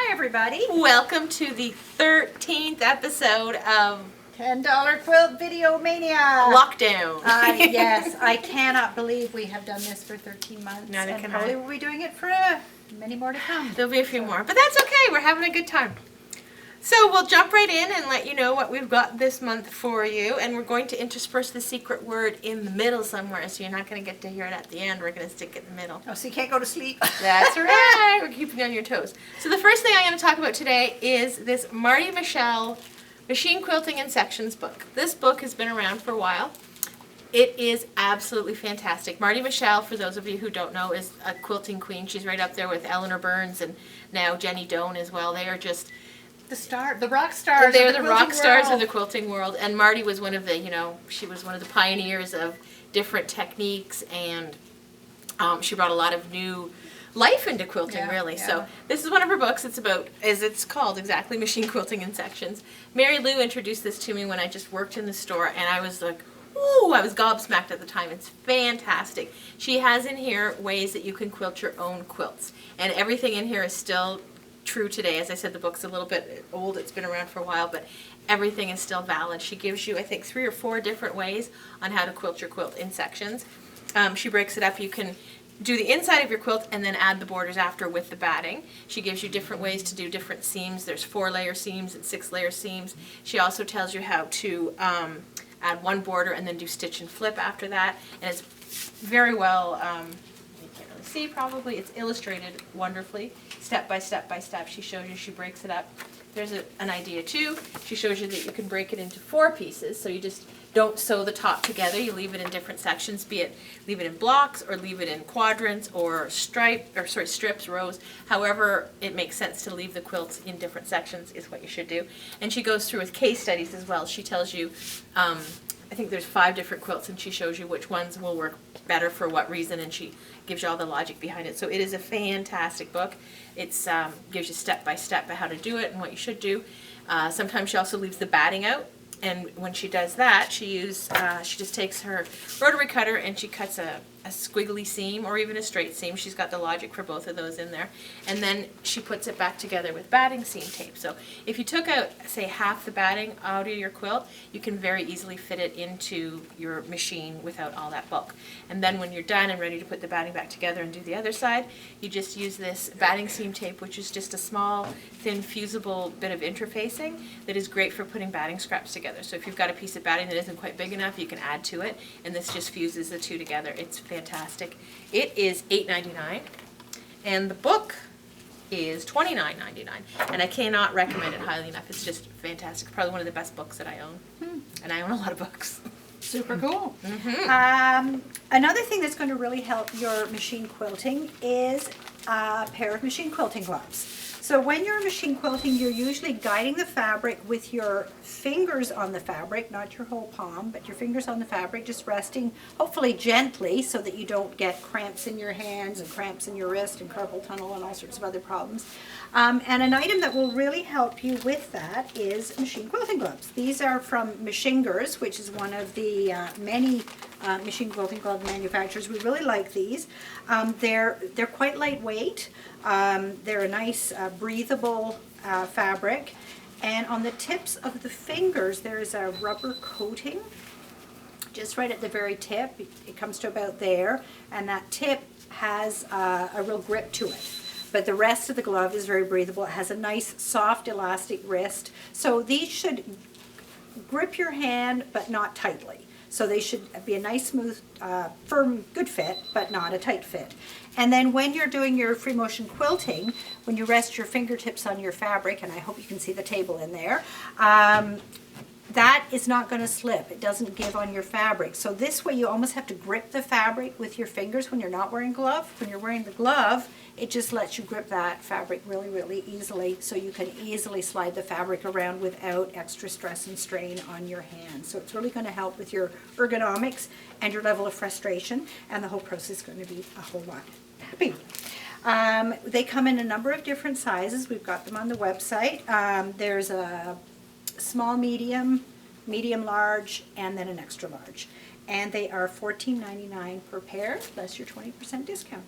Hi everybody. Welcome to the 13th episode of $10 Quilt Video Mania. Lockdown. Yes, I cannot believe we have done this for 13 months. Neither and can probably I. we'll be doing it for many more to come. There'll be a few more, but that's okay. We're having a good time. So we'll jump right in and let you know what we've got this month for you, and we're going to intersperse the secret word in the middle somewhere, so you're not going to get to hear it at the end. We're going to stick it in the middle. Oh, so you can't go to sleep. That's right. We're keeping you on your toes. So the first thing I'm going to talk about today is this Marty Michelle Machine Quilting in Sections book. This book has been around for a while. It is absolutely fantastic. Marty Michelle, for those of you who don't know, is a quilting queen. She's right up there with Eleanor Burns and now Jenny Doan as well. They are just the rock stars. They're the rock stars of the quilting world. And Marty was one of the, she was one of the pioneers of different techniques, and she brought a lot of new life into quilting, really. So this is one of her books. It's about, as it's called exactly, Machine Quilting in Sections. Mary Lou introduced this to me when I just worked in the store, and I was like, ooh, I was gobsmacked at the time. It's fantastic. She has in here ways that you can quilt your own quilts, and everything in here is still true today. As I said, the book's a little bit old. It's been around for a while, but everything is still valid. She gives you, I think, 3 or 4 different ways on how to quilt your quilt in sections. She breaks it up. You can do the inside of your quilt and then add the borders after with the batting. She gives you different ways to do different seams. There's 4-layer seams and 6-layer seams. She also tells you how to add one border and then do stitch and flip after that. And it's very well, you can't really see probably, it's illustrated wonderfully, step by step by step. She shows you, she breaks it up. There's an idea too. She shows you that you can break it into 4 pieces, so you just don't sew the top together. You leave it in different sections, be it leave it in blocks or leave it in quadrants or strips, rows. However it makes sense to leave the quilts in different sections is what you should do. And she goes through with case studies as well. She tells you, I think there's 5 different quilts, and she shows you which ones will work better for what reason, and she gives you all the logic behind it. So it is a fantastic book. It's gives you step by step how to do it and what you should do. Sometimes she also leaves the batting out. And when she does that, she just takes her rotary cutter and she cuts a squiggly seam or even a straight seam. She's got the logic for both of those in there. And then she puts it back together with batting seam tape. So if you took out, say, half the batting out of your quilt, you can very easily fit it into your machine without all that bulk. And then when you're done and ready to put the batting back together and do the other side, you just use this batting seam tape, which is just a small, thin, fusible bit of interfacing that is great for putting batting scraps together. So if you've got a piece of batting that isn't quite big enough, you can add to it, and this just fuses the two together. It's fantastic. It is $8.99, and the book is $29.99, and I cannot recommend it highly enough. It's just fantastic. Probably one of the best books that I own, and I own a lot of books. Super cool. Mm-hmm. Another thing that's going to really help your machine quilting is a pair of machine quilting gloves. So when you're machine quilting, you're usually guiding the fabric with your fingers on the fabric, not your whole palm, but your fingers on the fabric, just resting, hopefully gently, so that you don't get cramps in your hands and cramps in your wrist and carpal tunnel and all sorts of other problems. And an item that will really help you with that is machine quilting gloves. These are from Machingers, which is one of the many machine quilting glove manufacturers. We really like these. They're quite lightweight. They're a nice breathable fabric, and on the tips of the fingers there's a rubber coating just right at the very tip. It comes to about there, and that tip has a real grip to it. But the rest of the glove is very breathable. It has a nice soft elastic wrist. So these should grip your hand but not tightly. So they should be a nice, smooth, firm, good fit, but not a tight fit. And then when you're doing your free motion quilting, when you rest your fingertips on your fabric, and I hope you can see the table in there, that is not going to slip. It doesn't give on your fabric. So this way you almost have to grip the fabric with your fingers when you're not wearing a glove. When you're wearing the glove, it just lets you grip that fabric really, really easily, so you can easily slide the fabric around without extra stress and strain on your hands. So it's really going to help with your ergonomics and your level of frustration, and the whole process is going to be a whole lot happy. They come in a number of different sizes. We've got them on the website. There's a small, medium, medium large, and then an extra large. And they are $14.99 per pair, plus your 20% discount.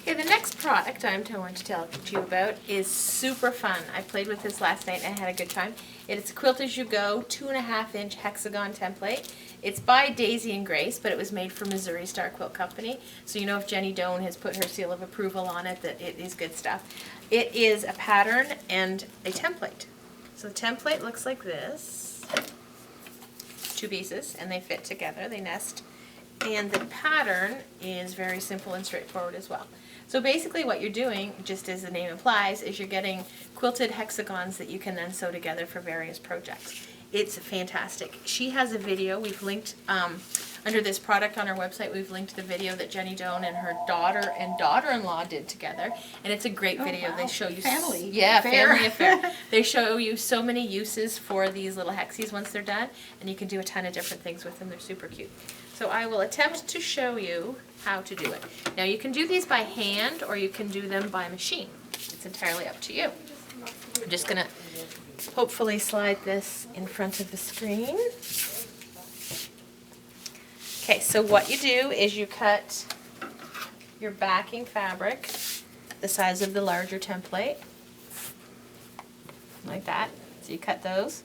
Okay, the next product I'm going to tell you about is super fun. I played with this last night and I had a good time. It's a Quilt As You Go 2.5-inch Hexagon Template. It's by Daisy and Grace, but it was made for Missouri Star Quilt Company. So you know if Jenny Doan has put her seal of approval on it, that it is good stuff. It is a pattern and a template. So the template looks like this. 2 pieces, and they fit together, they nest. And the pattern is very simple and straightforward as well. So basically what you're doing, just as the name implies, is you're getting quilted hexagons that you can then sew together for various projects. It's fantastic. She has a video, we've linked, under this product on our website, we've linked the video that Jenny Doan and her daughter and daughter-in-law did together. And it's a great video. Wow. They show you Family yeah, affair. family affair. They show you so many uses for these little hexies once they're done, and you can do a ton of different things with them. They're super cute. So I will attempt to show you how to do it. Now you can do these by hand or you can do them by machine. It's entirely up to you. I'm just going to hopefully slide this in front of the screen. Okay, so what you do is you cut your backing fabric the size of the larger template, like that. So you cut those.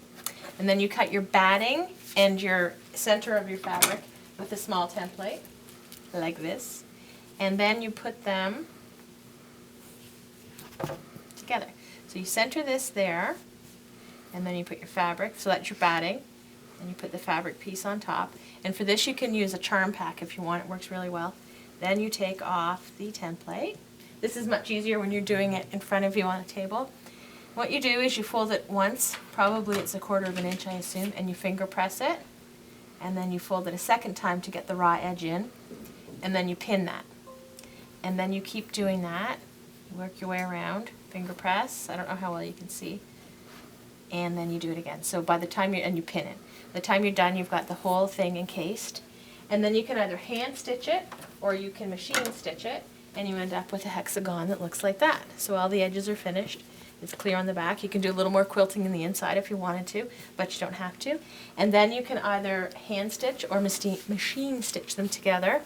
And then you cut your batting and your center of your fabric with a small template, like this. And then you put them together. So you center this there, and then you put your fabric, so that's your batting, and you put the fabric piece on top. And for this you can use a charm pack if you want, it works really well. Then you take off the template. This is much easier when you're doing it in front of you on a table. What you do is you fold it once, probably it's 1/4 inch I assume, and you finger press it. And then you fold it a second time to get the raw edge in, and then you pin that. And then you keep doing that, work your way around, finger press, I don't know how well you can see, and then you do it again. So by the time and you pin it. By the time you're done, you've got the whole thing encased, and then you can either hand stitch it, or you can machine stitch it, and you end up with a hexagon that looks like that. So all the edges are finished. It's clear on the back. You can do a little more quilting in the inside if you wanted to, but you don't have to. And then you can either hand stitch or machine stitch them together,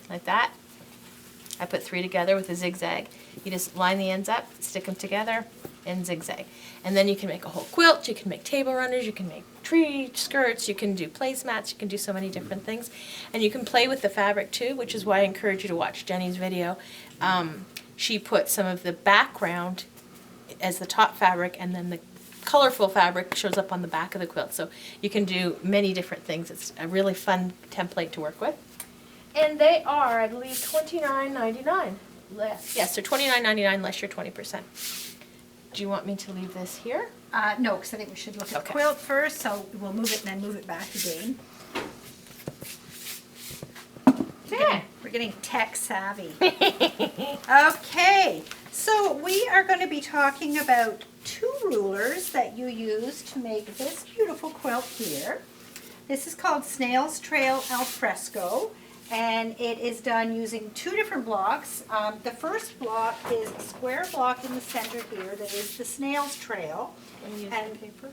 like that. I put 3 together with a zigzag. You just line the ends up, stick them together, and zigzag. And then you can make a whole quilt, you can make table runners, you can make tree skirts, you can do placemats, you can do so many different things. And you can play with the fabric too, which is why I encourage you to watch Jenny's video. She put some of the background as the top fabric, and then the colorful fabric shows up on the back of the quilt. So you can do many different things. It's a really fun template to work with. And they are, I believe, $29.99 less. Yes, they're $29.99 less your 20%. Do you want me to leave this here? No, because I think we should look at Okay. the quilt first, so we'll move it and then move it back again. Yeah. We're getting tech savvy. Okay, so we are going to be talking about 2 rulers that you use to make this beautiful quilt here. This is called Snail's Trail Al Fresco, and it is done using 2 different blocks. The first block is a square block in the center here that is the Snail's Trail. And paper?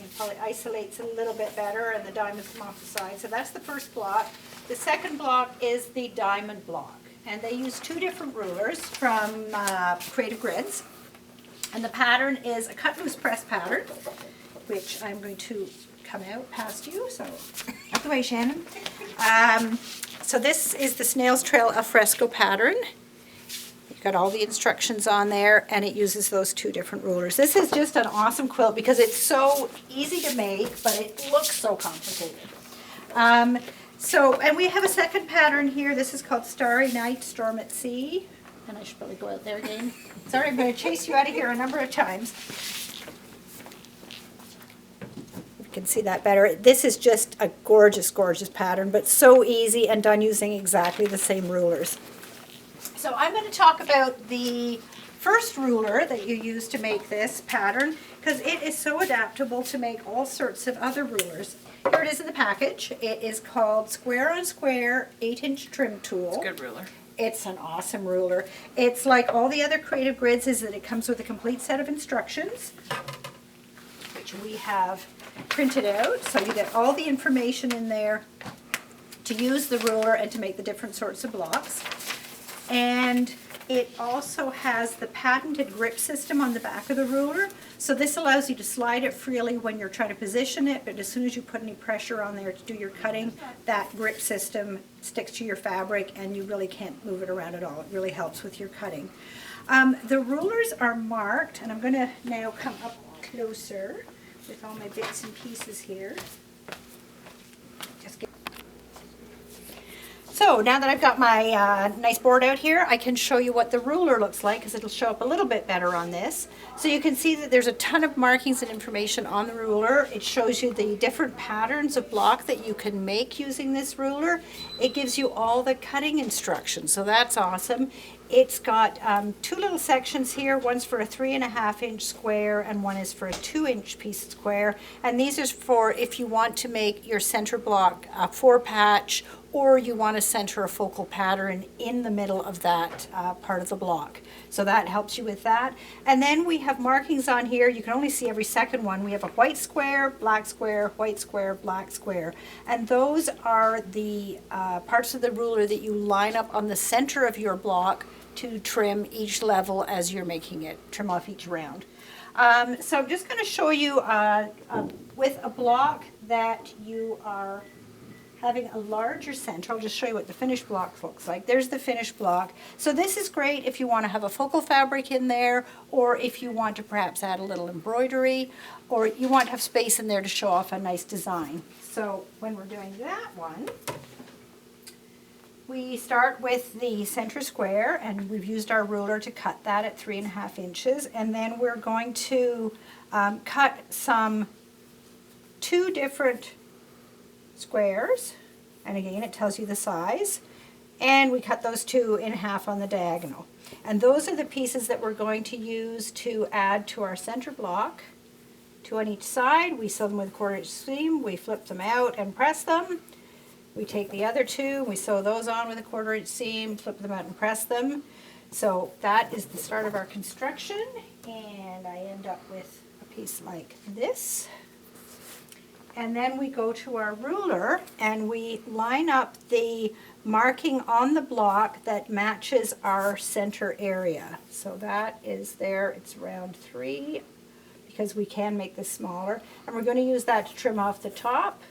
it probably isolates a little bit better, and the diamonds come off the side. So that's the first block. The second block is the diamond block, and they use 2 different rulers from Creative Grids. And the pattern is a cut loose press pattern, which I'm going to come out past you, so out the way, Shannon. So this is the Snail's Trail Al Fresco pattern. You've got all the instructions on there, and it uses those 2 different rulers. This is just an awesome quilt because it's so easy to make, but it looks so complicated. And we have a second pattern here. This is called Starry Night, Storm at Sea. And I should probably go out there again. Sorry, I'm going to chase you out of here a number of times. You can see that better. This is just a gorgeous, gorgeous pattern, but so easy and done using exactly the same rulers. So I'm going to talk about the first ruler that you use to make this pattern, because it is so adaptable to make all sorts of other rulers. Here it is in the package. It is called Square on Square 8-inch Trim Tool. It's a good ruler. It's an awesome ruler. It's like all the other Creative Grids, is that it comes with a complete set of instructions, which we have printed out. So you get all the information in there to use the ruler and to make the different sorts of blocks. And it also has the patented grip system on the back of the ruler. So this allows you to slide it freely when you're trying to position it, but as soon as you put any pressure on there to do your cutting, that grip system sticks to your fabric and you really can't move it around at all. It really helps with your cutting. The rulers are marked, and I'm going to now come up closer with all my bits and pieces here. So now that I've got my nice board out here, I can show you what the ruler looks like, because it'll show up a little bit better on this. So you can see that there's a ton of markings and information on the ruler. It shows you the different patterns of block that you can make using this ruler. It gives you all the cutting instructions, so that's awesome. It's got two little sections here. One's for a 3.5-inch square and one is for a 2-inch piece square. And these are for if you want to make your center block a 4-patch, or you want to center a focal pattern in the middle of that part of the block. So that helps you with that. And then we have markings on here. You can only see every second one. We have a white square, black square, white square, black square. And those are the parts of the ruler that you line up on the center of your block to trim each level as you're making it, trim off each round. So I'm just going to show you with a block that you are having a larger center. I'll just show you what the finished block looks like. There's the finished block. So this is great if you want to have a focal fabric in there, or if you want to perhaps add a little embroidery, or you want to have space in there to show off a nice design. So when we're doing that one, we start with the center square, and we've used our ruler to cut that at 3.5 inches, and then we're going to cut two different squares, and again it tells you the size, and we cut those two in half on the diagonal. And those are the pieces that we're going to use to add to our center block. Two on each side. We sew them with a 1/4-inch seam, we flip them out and press them. We take the other two, we sew those on with a 1/4-inch seam, flip them out and press them. So that is the start of our construction, and I end up with a piece like this. And then we go to our ruler and we line up the marking on the block that matches our center area. So that is there, it's round 3, because we can make this smaller. And we're going to use that to trim off the top,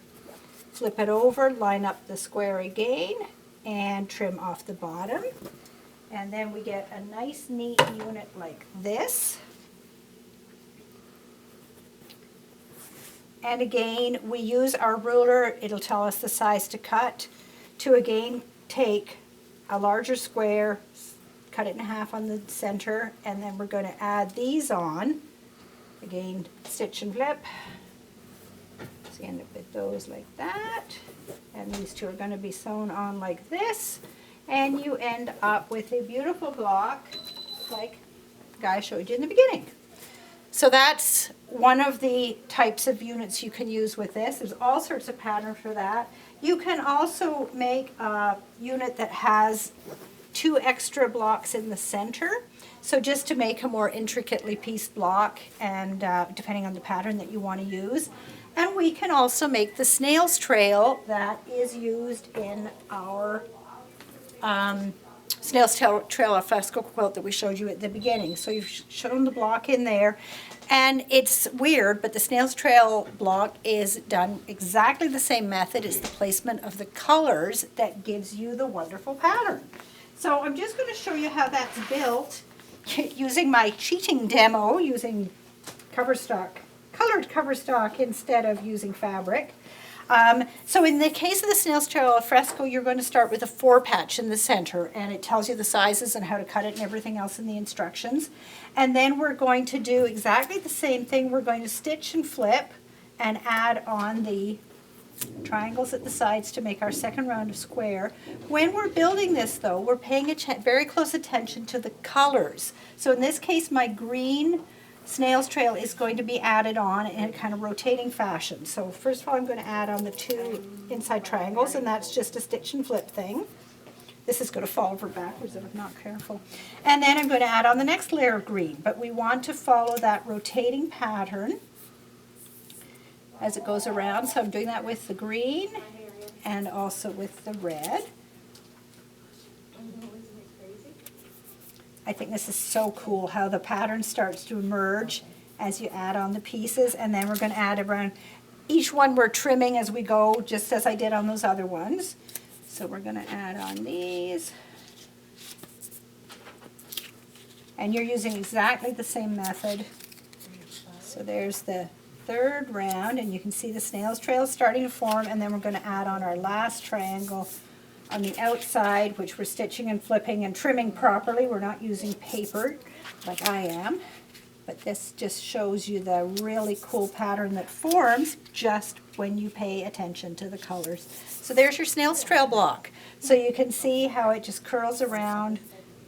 flip it over, line up the square again, and trim off the bottom. And then we get a nice neat unit like this. And again, we use our ruler, it'll tell us the size to cut, to again take a larger square, cut it in half on the center, and then we're going to add these on. Again, stitch and flip. So you end up with those like that. And these two are going to be sewn on like this. And you end up with a beautiful block like the guy showed you in the beginning. So that's one of the types of units you can use with this. There's all sorts of patterns for that. You can also make a unit that has 2 extra blocks in the center. So just to make a more intricately pieced block, and depending on the pattern that you want to use. And we can also make the snail's trail that is used in our snail's trail alfresco quilt that we showed you at the beginning. So you've shown the block in there, and it's weird, but the snail's trail block is done exactly the same method. It's the placement of the colors that gives you the wonderful pattern. So I'm just going to show you how that's built using my cheating demo, using cover stock, colored cover stock instead of using fabric. So in the case of the snail's trail alfresco, you're going to start with a 4-patch in the center, and it tells you the sizes and how to cut it and everything else in the instructions. And then we're going to do exactly the same thing. We're going to stitch and flip and add on the triangles at the sides to make our second round of square. When we're building this, though, we're paying very close attention to the colors. So in this case, my green snail's trail is going to be added on in a kind of rotating fashion. So first of all, I'm going to add on the 2 inside triangles, and that's just a stitch and flip thing. This is going to fall over backwards if I'm not careful. And then I'm going to add on the next layer of green, but we want to follow that rotating pattern as it goes around. So I'm doing that with the green and also with the red. I think this is so cool how the pattern starts to emerge as you add on the pieces, and then we're going to add around each one. We're trimming as we go, just as I did on those other ones. So we're going to add on these. And you're using exactly the same method. So there's the third round, and you can see the snail's trail starting to form, and then we're going to add on our last triangle on the outside, which we're stitching and flipping and trimming properly. We're not using paper like I am, but this just shows you the really cool pattern that forms just when you pay attention to the colors. So there's your snail's trail block. So you can see how it just curls around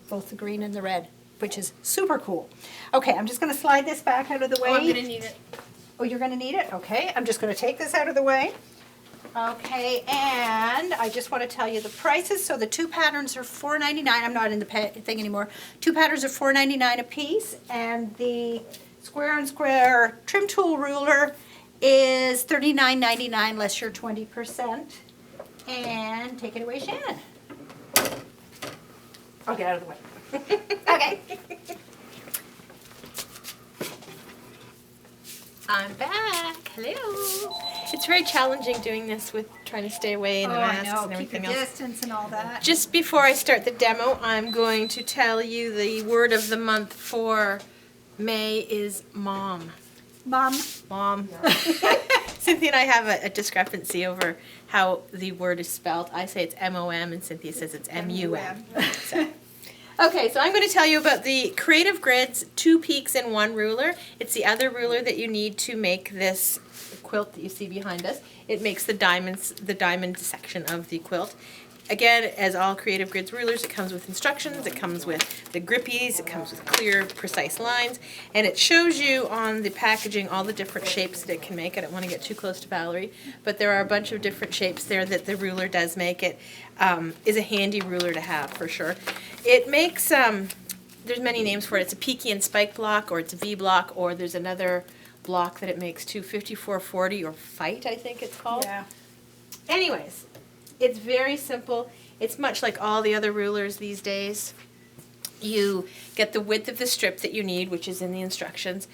both the green and the red, which is super cool. Okay, I'm just going to slide this back out of the way. Oh, I'm going to need it. Oh, you're going to need it? Okay, I'm just going to take this out of the way. Okay, and I just want to tell you the prices. So the two patterns are $4.99. I'm not in the thing anymore. Two patterns are $4.99 a piece, and the square and square trim tool ruler is $39.99 less your 20%. And take it away, Shannon. I'll get out of the way. Okay. I'm back. Hello. It's very challenging doing this with trying to stay away and the masks and everything keep your else. distance and all that. Just before I start the demo, I'm going to tell you the word of the month for May is mom. Mom. Mom. Cynthia and I have a discrepancy over how the word is spelled. I say it's M-O-M and Cynthia says it's M-U-M. Okay, so I'm going to tell you about the Creative Grids 2 Peaks in 1 ruler. It's the other ruler that you need to make this quilt that you see behind us. It makes the diamond section of the quilt. Again, as all Creative Grids rulers, it comes with instructions, it comes with the grippies, it comes with clear, precise lines, and it shows you on the packaging all the different shapes that it can make. I don't want to get too close to Valerie, but there are a bunch of different shapes there that the ruler does make. It is a handy ruler to have for sure. It makes, there's many names for it. It's a peaky and spike block, or it's a V block, or there's another block that it makes too, 5440 or Fight, I think it's called. Yeah. Anyways. It's very simple. It's much like all the other rulers these days. You get the width of the strip that you need, which is in the instructions.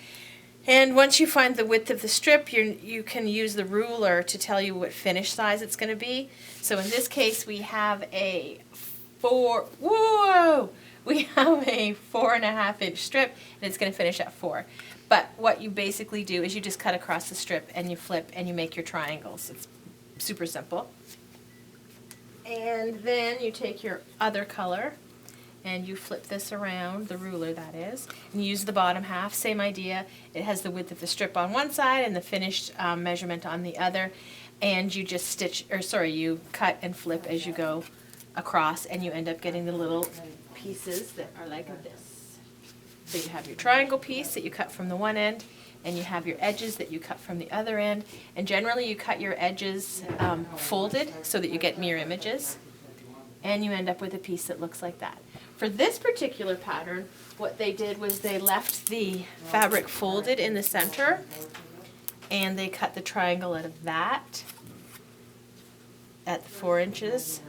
And once you find the width of the strip, you can use the ruler to tell you what finish size it's going to be. So in this case, we have a 4.5 inch strip, and it's going to finish at 4. But what you basically do is you just cut across the strip, and you flip, and you make your triangles. It's super simple. And then you take your other color and you flip this around, the ruler that is, and you use the bottom half, same idea. It has the width of the strip on one side and the finished measurement on the other, and you just you cut and flip as you go across, and you end up getting the little pieces that are like this. So you have your triangle piece that you cut from the one end, and you have your edges that you cut from the other end, and generally you cut your edges folded so that you get mirror images, and you end up with a piece that looks like that. For this particular pattern, what they did was they left the fabric folded in the center, and they cut the triangle out of that at 4 inches.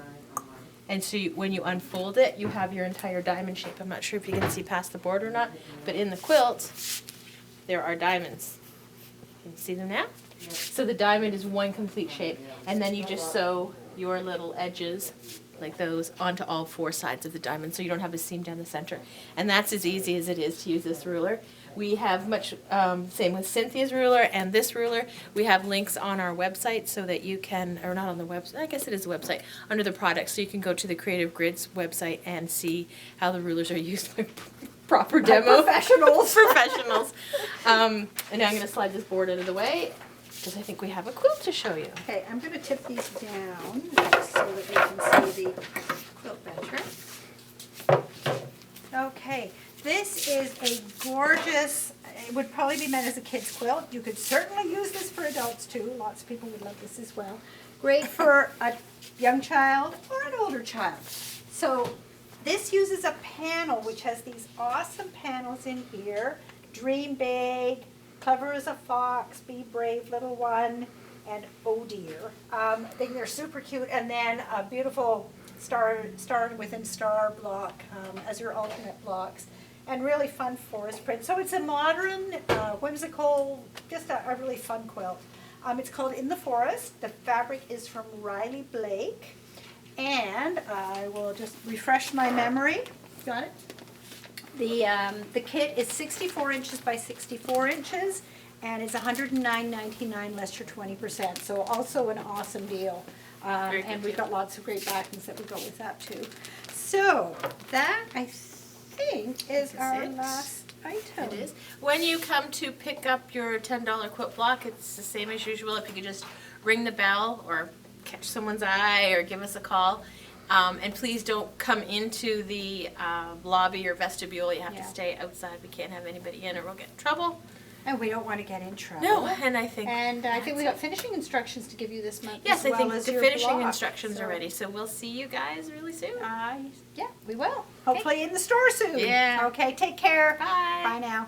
And so when you unfold it, you have your entire diamond shape. I'm not sure if you can see past the board or not, but in the quilt, there are diamonds. Can you see them now? So the diamond is one complete shape, and then you just sew your little edges like those onto all 4 sides of the diamond, so you don't have a seam down the center. And that's as easy as it is to use this ruler. We have much, same with Cynthia's ruler and this ruler. We have links on our website so that you can, or not on the website, I guess it is the website, under the products, so you can go to the Creative Grids website and see how the rulers are used by proper demo. Professionals. Professionals. And now I'm going to slide this board out of the way, because I think we have a quilt to show you. Okay, I'm going to tip these down so that you can see the quilt better. Okay, this is a gorgeous, it would probably be meant as a kid's quilt. You could certainly use this for adults too. Lots of people would love this as well. Great for a young child or an older child. So this uses a panel which has these awesome panels in here. Dream big, clever as a fox, be brave little one. and oh dear. I think they're super cute, and then a beautiful star within star block as your alternate blocks, and really fun forest print. So it's a modern, whimsical, just a really fun quilt. It's called In the Forest. The fabric is from Riley Blake, and I will just refresh my memory. Got it? The kit is 64 inches by 64 inches, and it's $109.99 less your 20%. So also an awesome deal. And we've got lots of great backings that would go with that too. So that, I think, is our last item. It is. When you come to pick up your $10 quilt block, it's the same as usual. If you could just ring the bell or catch someone's eye or give us a call. And please don't come into the lobby or vestibule. You have to stay outside. We can't have anybody in or we'll get in trouble. And we don't want to get in trouble. No, and I think we got finishing instructions to give you this month. Yes, as I think well as the your finishing block. instructions are ready. So we'll see you guys really soon. Yeah, we will. Hopefully in the store soon. Yeah. Okay, take care. Bye. Bye now.